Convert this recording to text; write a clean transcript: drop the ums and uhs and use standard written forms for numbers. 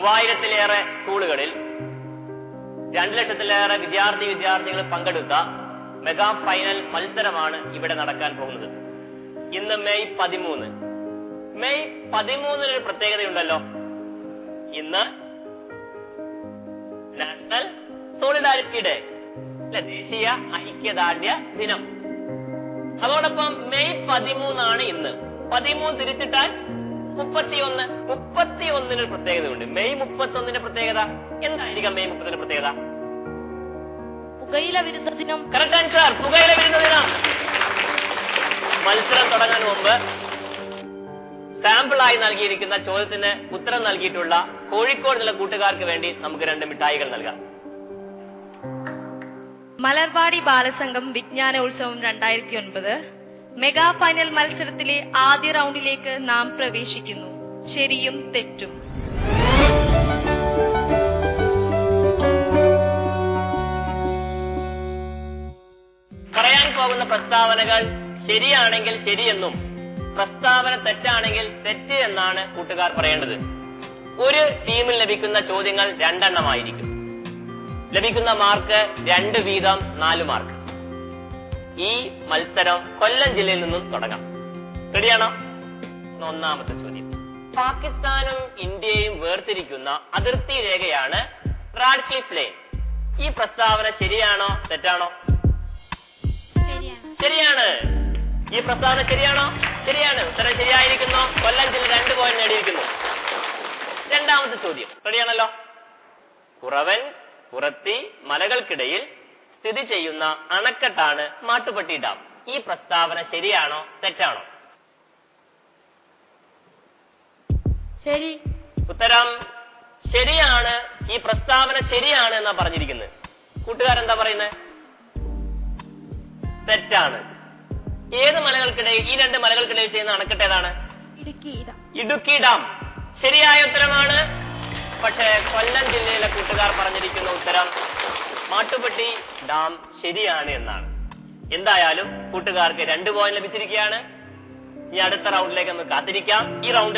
3000-ലേറെ സ്കൂളുകളിൽ 2 ലക്ഷത്തിലേറെ വിദ്യാർത്ഥികൾ പങ്കെടുത്ത മെഗാ ഫൈനൽ മത്സരമാണ് ഇവിടെ നടക്കാൻ പോകുന്നത്. ഇന്ന് മെയ് 13. മെയ് 13 ഒരു പ്രത്യേകതയുണ്ടല്ലോ. ഇന്ന് നാഷണൽ സോളിഡാരിറ്റി ഡേ, ദേശീയ ഐക്യദാർഢ്യ ദിനം. അതോടൊപ്പം മെയ് 13 ഇന്ന്. 13 തിരിച്ചിട്ടാൽ 31 പ്രത്യേകതയുണ്ട്. മെയ് 31 പ്രത്യേകത എന്തായിരിക്കാം? മെയ് 30 പ്രത്യേകത പുകയില വിരുദ്ധ ദിനം. കറക്റ്റ് ആൻസർ, പുകയില വിരുദ്ധ ദിനം. മത്സരം തുടങ്ങാൻ മുമ്പ് സാമ്പിളായി നൽകിയിരിക്കുന്ന ചോദ്യത്തിന് ഉത്തരം നൽകിയിട്ടുള്ള കോഴിക്കോട് നില കൂട്ടുകാർക്ക് വേണ്ടി നമുക്ക് 2 മിഠായികൾ നൽകാം. മലർവാടി ബാലസംഘം വിജ്ഞാനോത്സവം 2009 മെഗാ ഫൈനൽ മത്സരത്തിലെ ആദ്യ റൗണ്ടിലേക്ക് നാം പ്രവേശിക്കുന്നു. ശരിയും തെറ്റും. പറയാൻ പോകുന്ന പ്രസ്താവനകൾ ശരിയാണെങ്കിൽ ശരിയെന്നും പ്രസ്താവന തെറ്റാണെങ്കിൽ തെറ്റ് എന്നാണ് കൂട്ടുകാർ പറയേണ്ടത്. ഒരു ടീമിൽ ലഭിക്കുന്ന ചോദ്യങ്ങൾ 2 എണ്ണമായിരിക്കും. ലഭിക്കുന്ന മാർക്ക് 2 വീതം 4 മാർക്ക്. ഈ മത്സരം കൊല്ലം ജില്ലയിൽ നിന്നും തുടങ്ങാം. റെഡിയാണോ? ഒന്നാമത്തെ ചോദ്യം. പാകിസ്ഥാനും ഇന്ത്യയും വേർതിരിക്കുന്ന അതിർത്തി രേഖയാണ് റാഡ്ക്ലിഫ് ലൈൻ. ഈ പ്രസ്താവന ശരിയാണോ തെറ്റാണോ? ശരിയാണ്. ഈ പ്രസ്താവന ശരിയാണോ? ശരിയാണ്. ഉത്തരം ശരിയായിരിക്കുന്നു. കൊല്ലം ജില്ല 2 പോയിന്റ് നേടിയിരിക്കുന്നു. രണ്ടാമത്തെ ചോദ്യം. റെഡിയാണല്ലോ? കുറവൻ കുറത്തി മലകൾക്കിടയിൽ സ്ഥിതി ചെയ്യുന്ന അണക്കെട്ടാണ് മാട്ടുപ്പെട്ടി ഡാം. ഈ പ്രസ്താവന ശരിയാണോ തെറ്റാണോ? ശരി. ഉത്തരം ശരിയാണ്. ഈ പ്രസ്താവന ശരിയാണ് എന്നാ പറഞ്ഞിരിക്കുന്നത്. കൂട്ടുകാരെന്താ പറയുന്നത്? തെറ്റാണ്. ഏത് മലകൾക്കിടയിൽ, ഈ 2 മലകൾക്കിടയിൽ ചെയ്യുന്ന അണക്കെട്ട് ഏതാണ്? ഇടുക്കി ഡാം. ശരിയായ ഉത്തരമാണ്. പക്ഷേ കൊല്ലം ജില്ലയിലെ കൂട്ടുകാർ പറഞ്ഞിരിക്കുന്ന ഉത്തരം മാട്ടുപ്പെട്ടി ഡാം ശരിയാണ് എന്നാണ്. എന്തായാലും കൂട്ടുകാർക്ക് 2 പോയിന്റ് ലഭിച്ചിരിക്കുകയാണ്. ഈ അടുത്ത റൗണ്ടിലേക്ക് നമുക്ക് കാത്തിരിക്കാം. ഈ റൗണ്ട്